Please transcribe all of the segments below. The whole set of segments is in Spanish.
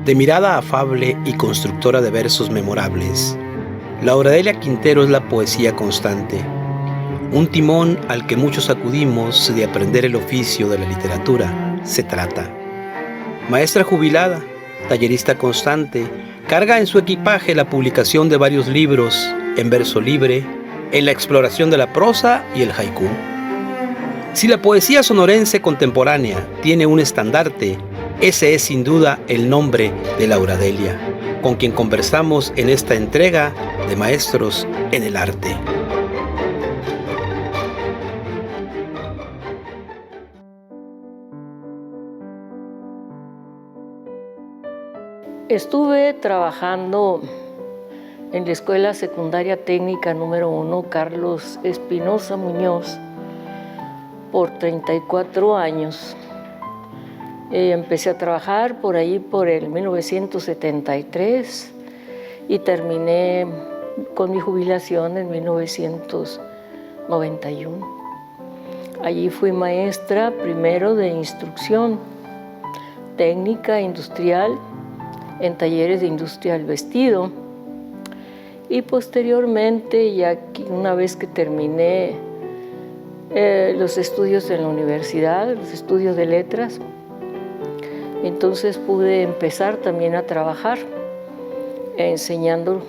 De mirada afable y constructora de versos memorables, Laura Delia Quintero es la poesía constante, un timón al que muchos acudimos si de aprender el oficio de la literatura se trata. Maestra jubilada, tallerista constante, carga en su equipaje la publicación de varios libros en verso libre, en la exploración de la prosa y el haiku. Si la poesía sonorense contemporánea tiene un estandarte, ese es sin duda el nombre de Laura Delia, con quien conversamos en esta entrega de Maestros en el Arte. Estuve trabajando en la Escuela Secundaria Técnica número 1 Carlos Espinosa Muñoz por 34 años. Empecé a trabajar por ahí por el 1973 y terminé con mi jubilación en 1991. Allí fui maestra primero de instrucción técnica industrial en talleres de industria del vestido y posteriormente, ya una vez que terminé los estudios en la universidad, los estudios de letras, entonces pude empezar también a trabajar enseñando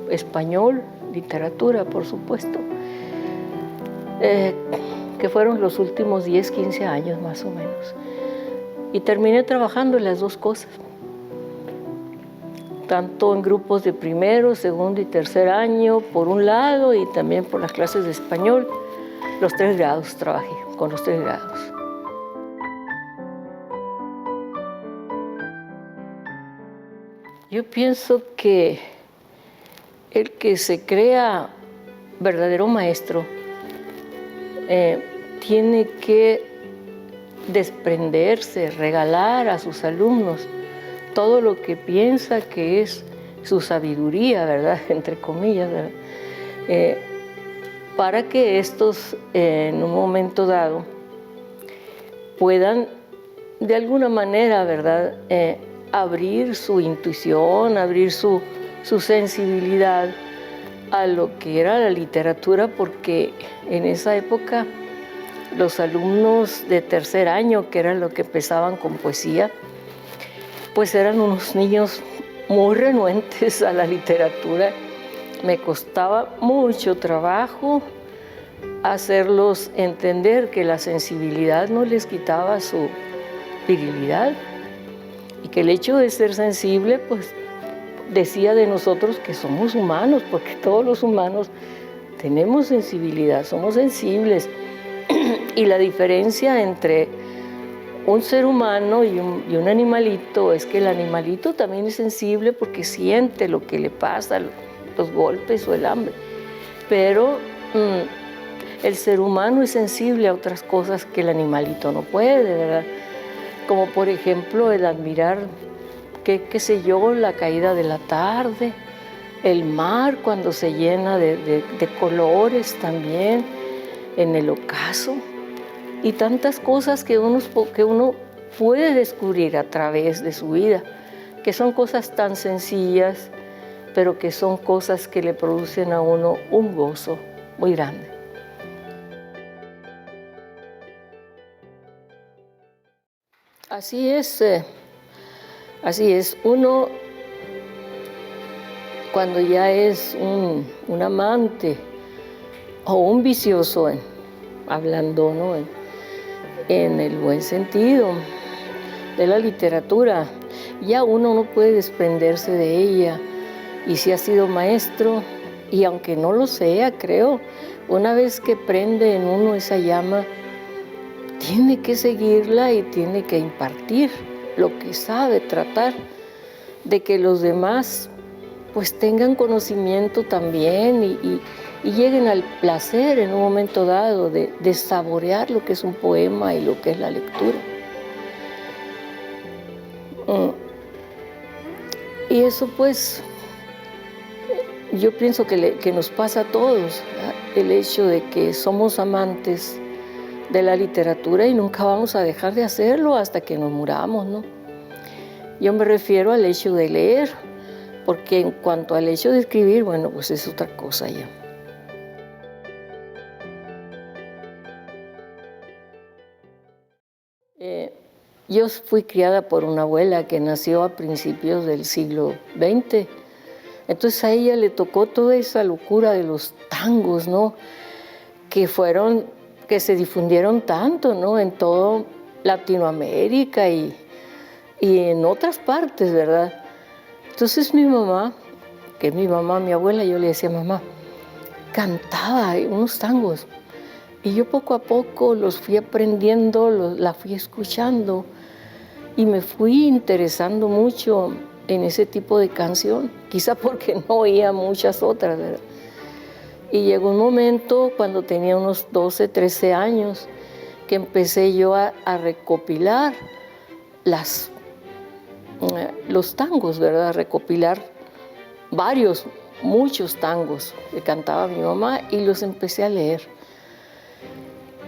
español, literatura, por supuesto, que fueron los últimos 10, 15 años más o menos. Y terminé trabajando en las dos cosas, tanto en grupos de primero, segundo y tercer año, por un lado, y también por las clases de español. Los 3 grados trabajé, con los 3 grados. Yo pienso que el que se crea verdadero maestro tiene que desprenderse, regalar a sus alumnos todo lo que piensa que es su sabiduría, ¿verdad? Entre comillas, ¿verdad? Para que estos en un momento dado puedan de alguna manera, ¿verdad? Abrir su intuición, abrir su sensibilidad a lo que era la literatura, porque en esa época los alumnos de tercer año, que eran los que empezaban con poesía, pues eran unos niños muy renuentes a la literatura. Me costaba mucho trabajo hacerlos entender que la sensibilidad no les quitaba su virilidad y que el hecho de ser sensible, pues decía de nosotros que somos humanos, porque todos los humanos tenemos sensibilidad, somos sensibles. Y la diferencia entre un ser humano y un animalito es que el animalito también es sensible porque siente lo que le pasa, los golpes o el hambre. Pero el ser humano es sensible a otras cosas que el animalito no puede, ¿verdad? Como por ejemplo el admirar, qué sé yo, la caída de la tarde, el mar cuando se llena de colores también, en el ocaso, y tantas cosas que uno puede descubrir a través de su vida, que son cosas tan sencillas, pero que son cosas que le producen a uno un gozo muy grande. Así es. Uno, cuando ya es un amante o un vicioso, hablando, ¿no?, en el buen sentido de la literatura, ya uno no puede desprenderse de ella. Y si ha sido maestro, y aunque no lo sea, creo, una vez que prende en uno esa llama, tiene que seguirla y tiene que impartir lo que sabe, tratar de que los demás pues tengan conocimiento también y lleguen al placer en un momento dado de saborear lo que es un poema y lo que es la lectura. Y eso pues yo pienso que nos pasa a todos, ¿verdad? El hecho de que somos amantes de la literatura y nunca vamos a dejar de hacerlo hasta que nos muramos, ¿no? Yo me refiero al hecho de leer, porque en cuanto al hecho de escribir, bueno, pues es otra cosa ya. Yo fui criada por una abuela que nació a principios del siglo XX. Entonces a ella le tocó toda esa locura de los tangos, ¿no? Que se difundieron tanto, ¿no? En toda Latinoamérica y en otras partes, ¿verdad? Entonces mi mamá, que es mi mamá, mi abuela, yo le decía, mamá, cantaba unos tangos. Y yo poco a poco los fui aprendiendo, la fui escuchando y me fui interesando mucho en ese tipo de canción, quizá porque no oía muchas otras, ¿verdad? Y llegó un momento cuando tenía unos 12, 13 años que empecé yo a recopilar los tangos, ¿verdad? A recopilar muchos tangos que cantaba mi mamá y los empecé a leer.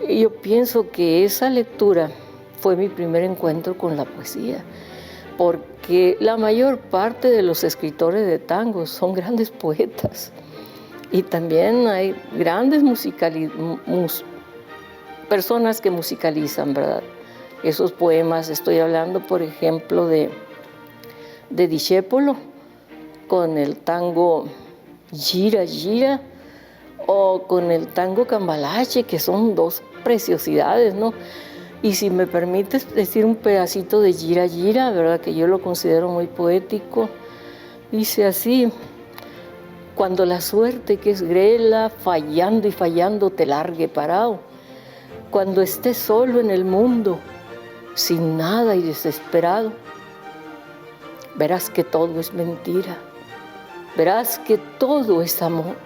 Y yo pienso que esa lectura fue mi primer encuentro con la poesía, porque la mayor parte de los escritores de tangos son grandes poetas y también hay grandes personas que musicalizan, ¿verdad? Esos poemas, estoy hablando, por ejemplo, de Discépolo con el tango Gira, Gira, o con el tango Cambalache, que son dos preciosidades, ¿no? Y si me permites decir un pedacito de Gira, Gira, ¿verdad? Que yo lo considero muy poético, dice así: cuando la suerte que es grela, fallando y fallando te largue parado, cuando estés solo en el mundo, sin nada y desesperado, verás que todo es mentira, verás que todo es amor,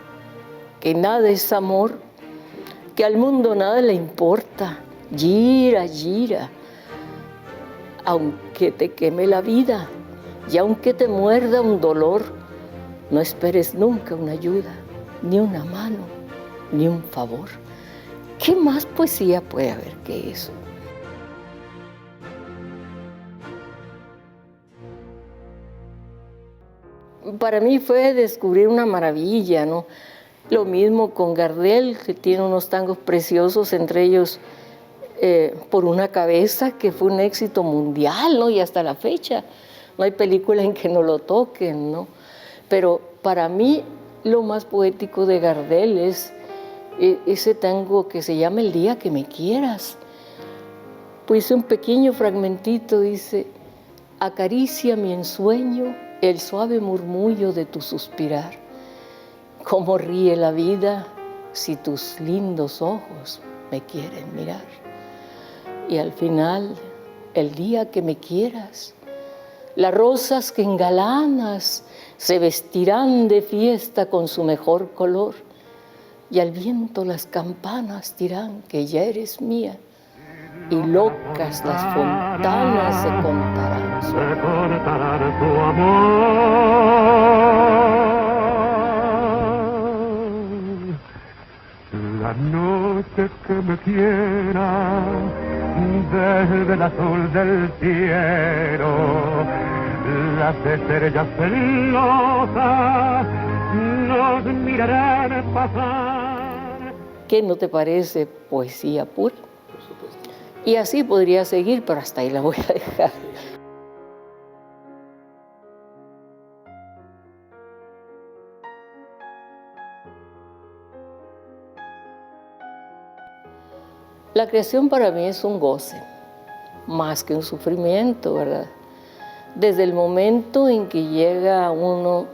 que nada es amor, que al mundo nada le importa. Gira, gira, aunque te queme la vida y aunque te muerda un dolor, no esperes nunca una ayuda, ni una mano, ni un favor. ¿Qué más poesía puede haber que eso? Para mí fue descubrir una maravilla, ¿no? Lo mismo con Gardel, que tiene unos tangos preciosos, entre ellos Por una cabeza, que fue un éxito mundial, ¿no? Y hasta la fecha no hay película en que no lo toquen, ¿no? Pero para mí lo más poético de Gardel es ese tango que se llama El día que me quieras. Pues un pequeño fragmentito dice: acaricia mi ensueño el suave murmullo de tu suspirar. Cómo ríe la vida si tus lindos ojos me quieren mirar. Y al final, el día que me quieras, las rosas que engalanas se vestirán de fiesta con su mejor color, y al viento las campanas dirán que ya eres mía, y locas las fontanas se contarán tu amor. La noche que me quiera, desde el azul del cielo, las estrellas celosas nos mirarán pasar. ¿Qué no te parece poesía pura? Por supuesto. Y así podría seguir, pero hasta ahí la voy a dejar. La creación para mí es un goce, más que un sufrimiento, ¿verdad? Desde el momento en que llega uno,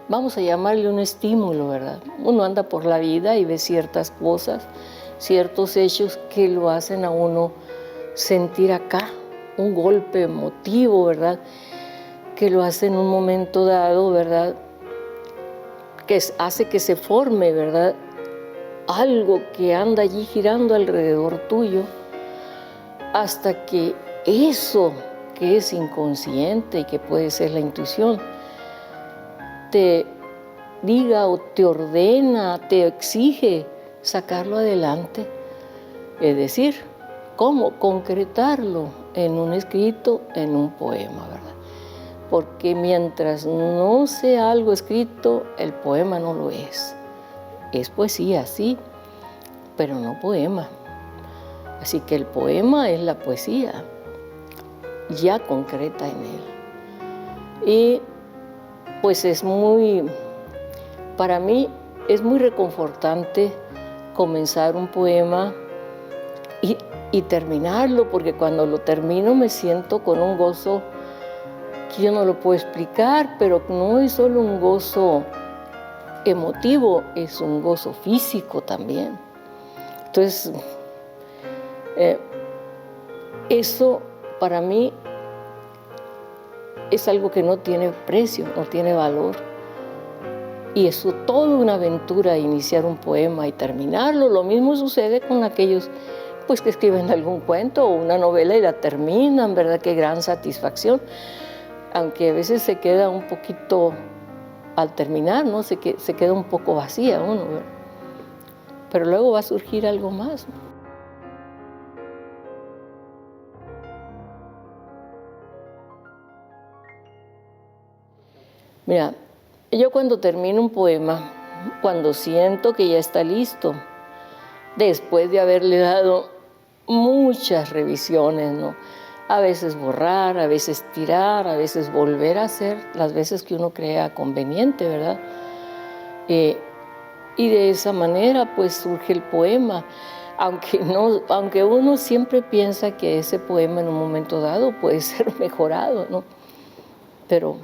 vamos a llamarle un estímulo, ¿verdad? Uno anda por la vida y ve ciertas cosas, ciertos hechos que lo hacen a uno sentir acá, un golpe emotivo, ¿verdad? Que lo hace en un momento dado, ¿verdad? Que hace que se forme, ¿verdad? Algo que anda allí girando alrededor tuyo, hasta que eso que es inconsciente y que puede ser la intuición, te diga o te ordena, te exige sacarlo adelante. Es decir, ¿cómo concretarlo en un escrito, en un poema, ¿verdad? porque mientras no sea algo escrito, el poema no lo es. Es poesía, sí, pero no poema. Así que el poema es la poesía ya concreta en él. Y pues para mí es muy reconfortante comenzar un poema y terminarlo, porque cuando lo termino me siento con un gozo que yo no lo puedo explicar, pero no es solo un gozo emotivo, es un gozo físico también. Entonces, eso para mí es algo que no tiene precio, no tiene valor. Y es toda una aventura iniciar un poema y terminarlo. Lo mismo sucede con aquellos pues, que escriben algún cuento o una novela y la terminan, ¿verdad? Qué gran satisfacción. Aunque a veces se queda un poquito, al terminar, ¿no? Se queda un poco vacía uno, ¿verdad? Pero luego va a surgir algo más, ¿no? Mira, yo cuando termino un poema, cuando siento que ya está listo, después de haberle dado muchas revisiones, ¿no? A veces borrar, a veces tirar, a veces volver a hacer, las veces que uno crea conveniente, ¿verdad? Y de esa manera, pues, surge el poema. Aunque uno siempre piensa que ese poema en un momento dado puede ser mejorado, ¿no? Pero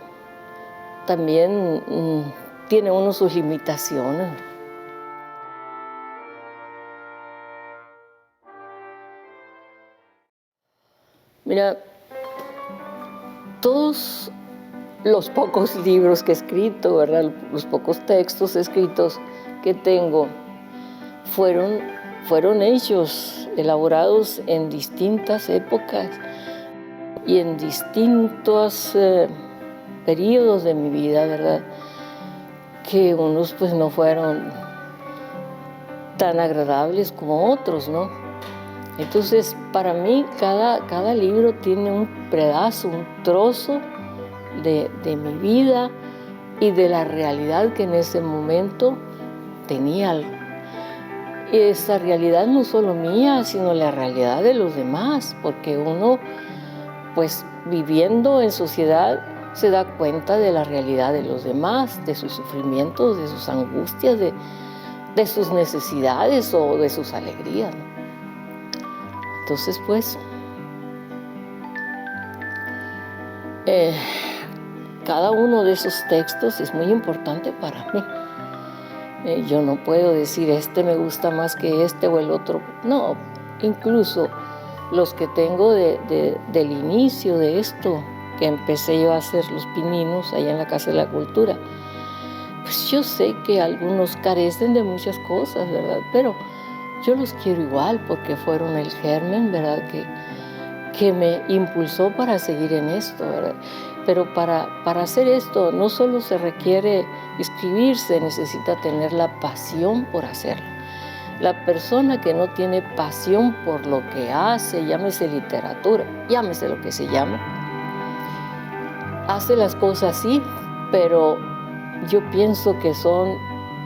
también tiene uno sus limitaciones. Mira, todos los pocos libros que he escrito, ¿verdad? Los pocos textos escritos que tengo fueron hechos, elaborados en distintas épocas y en distintos periodos de mi vida, ¿verdad? Que unos pues no fueron tan agradables como otros, ¿no? Entonces, para mí, cada libro tiene un pedazo, un trozo de mi vida y de la realidad que en ese momento tenía. Y esa realidad no solo mía, sino la realidad de los demás, porque uno, pues, viviendo en sociedad, se da cuenta de la realidad de los demás, de sus sufrimientos, de sus angustias, de sus necesidades o de sus alegrías, ¿no? Entonces, pues, cada uno de esos textos es muy importante para mí. Yo no puedo decir, este me gusta más que este o el otro. No, incluso los que tengo del inicio de esto, que empecé yo a hacer los pininos allá en la Casa de la Cultura, pues yo sé que algunos carecen de muchas cosas, ¿verdad? Pero yo los quiero igual porque fueron el germen, ¿verdad? Que me impulsó para seguir en esto, ¿verdad? Pero para hacer esto no solo se requiere escribir, se necesita tener la pasión por hacerlo. La persona que no tiene pasión por lo que hace, llámese literatura, llámese lo que se llame, hace las cosas sí, pero yo pienso que son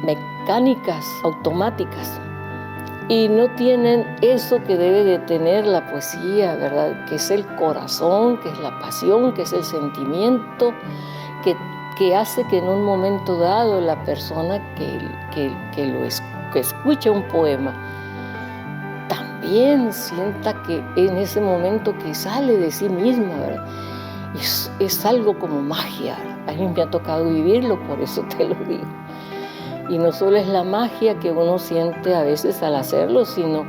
mecánicas, automáticas. Y no tienen eso que debe de tener la poesía, ¿verdad? Que es el corazón, que es la pasión, que es el sentimiento, que hace que en un momento dado la persona que escucha un poema también sienta que en ese momento que sale de sí misma, ¿verdad? Es algo como magia. A mí me ha tocado vivirlo, por eso te lo digo. Y no solo es la magia que uno siente a veces al hacerlo, sino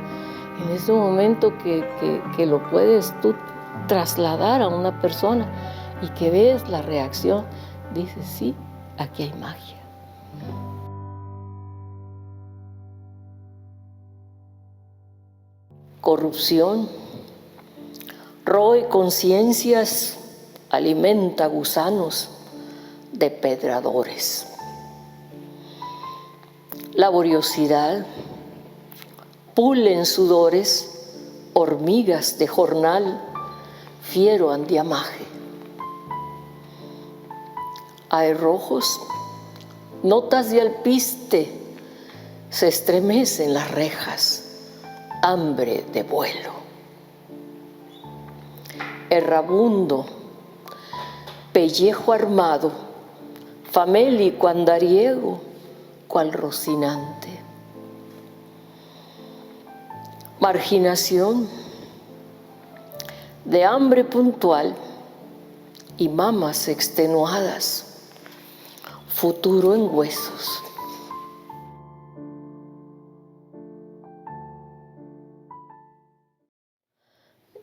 en ese momento que lo puedes tú trasladar a una persona y que ves la reacción, dices, sí, aquí hay magia. Corrupción, roe conciencias, alimenta gusanos, depredadores. Laboriosidad, pulen sudores, hormigas de jornal, fiero andiamaje. hay rojos, notas de alpiste, se estremecen las rejas, hambre de vuelo. Errabundo, pellejo armado, famélico andariego, cual Rocinante. Marginación, de hambre puntual y mamas extenuadas, futuro en huesos.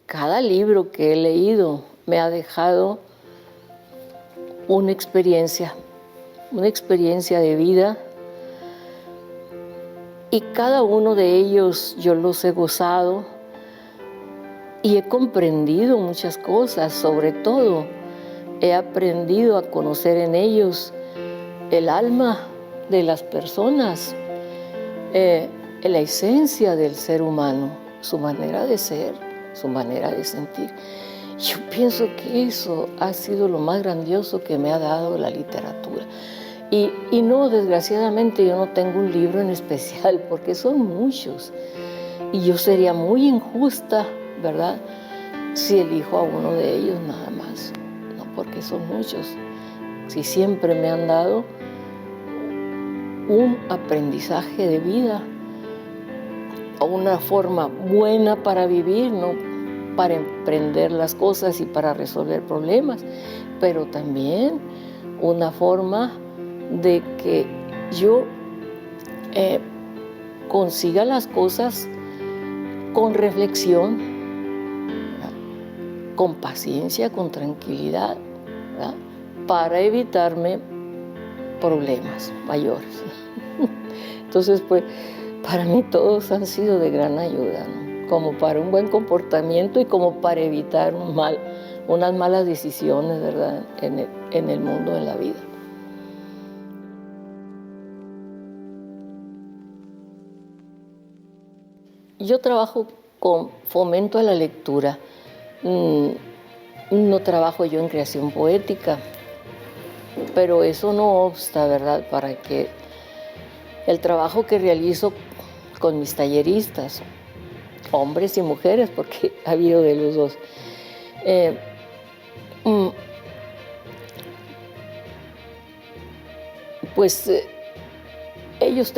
Cada libro que he leído me ha dejado una experiencia de vida, y cada uno de ellos yo los he gozado y he comprendido muchas cosas. Sobre todo, he aprendido a conocer en ellos el alma de las personas, la esencia del ser humano, su manera de ser, su manera de sentir. Yo pienso que eso ha sido lo más grandioso que me ha dado la literatura. Y no, desgraciadamente, yo no tengo un libro en especial, porque son muchos. Y yo sería muy injusta, ¿verdad?, si elijo a uno de ellos nada más. No, porque son muchos. Si siempre me han dado un aprendizaje de vida, o una forma buena para vivir, ¿no?, para emprender las cosas y para resolver problemas, pero también una forma de que yo consiga las cosas con reflexión, ¿verdad?, con paciencia, con tranquilidad, ¿verdad?, para evitarme problemas mayores. Entonces, pues, para mí todos han sido de gran ayuda, ¿no?, como para un buen comportamiento y como para evitar unas malas decisiones, ¿verdad?, en el mundo de la vida. Yo trabajo con fomento a la lectura. No trabajo yo en creación poética, pero eso no obsta, ¿verdad?, para que el trabajo que realizo con mis talleristas, hombres y mujeres, porque ha habido de los dos, ellos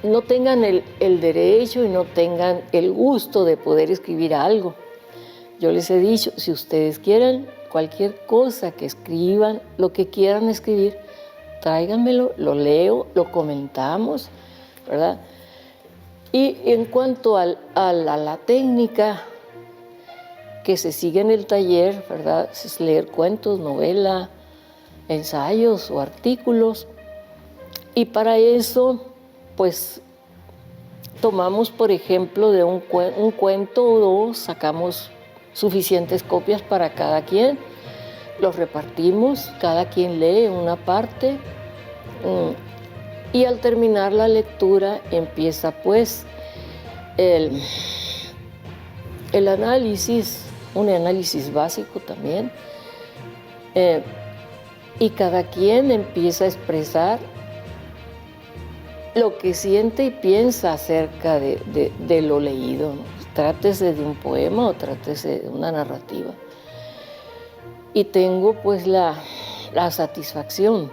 no tengan el derecho y no tengan el gusto de poder escribir algo. Yo les he dicho, si ustedes quieren cualquier cosa que escriban, lo que quieran escribir, tráiganmelo, lo leo, lo comentamos, ¿verdad? Y en cuanto a la técnica que se sigue en el taller, ¿verdad?, es leer cuentos, novela, ensayos o artículos. Y para eso, pues, tomamos, por ejemplo, de un cuento o dos, sacamos suficientes copias para cada quien, los repartimos, cada quien lee una parte, y al terminar la lectura empieza, pues, el análisis, un análisis básico también, y cada quien empieza a expresar lo que siente y piensa acerca de lo leído, ¿no? Trátese de un poema o trátese de una narrativa. Y tengo, pues, la satisfacción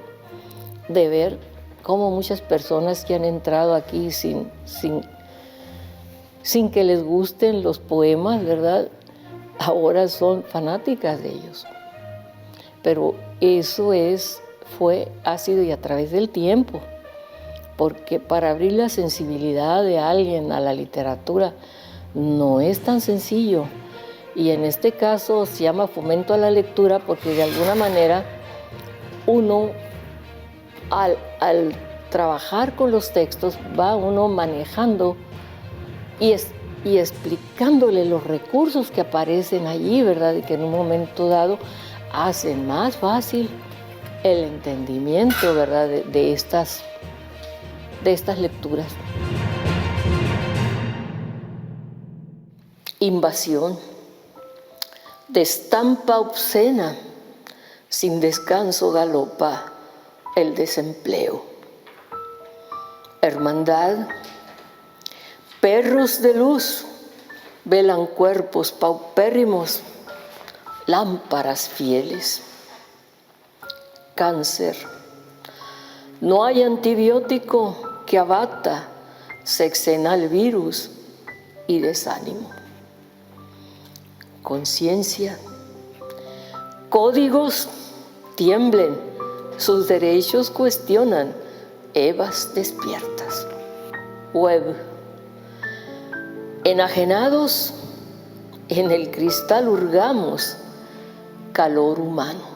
de ver cómo muchas personas que han entrado aquí sin que les gusten los poemas, ¿verdad?, ahora son fanáticas de ellos. Pero eso ha sido y a través del tiempo, porque para abrir la sensibilidad de alguien a la literatura no es tan sencillo. Y en este caso se llama fomento a la lectura porque de alguna manera uno, al trabajar con los textos, va uno manejando y explicándole los recursos que aparecen allí, ¿verdad?, y que en un momento dado hacen más fácil el entendimiento, ¿verdad?, de estas lecturas. Invasión, de estampa obscena, sin descanso galopa el desempleo. Hermandad, perros de luz, velan cuerpos paupérrimos, lámparas fieles. Cáncer, no hay antibiótico que abata sexenal virus y desánimo. Conciencia, códigos tiemblen, sus derechos cuestionan, Evas despiertas. Web, enajenados, en el cristal hurgamos calor humano.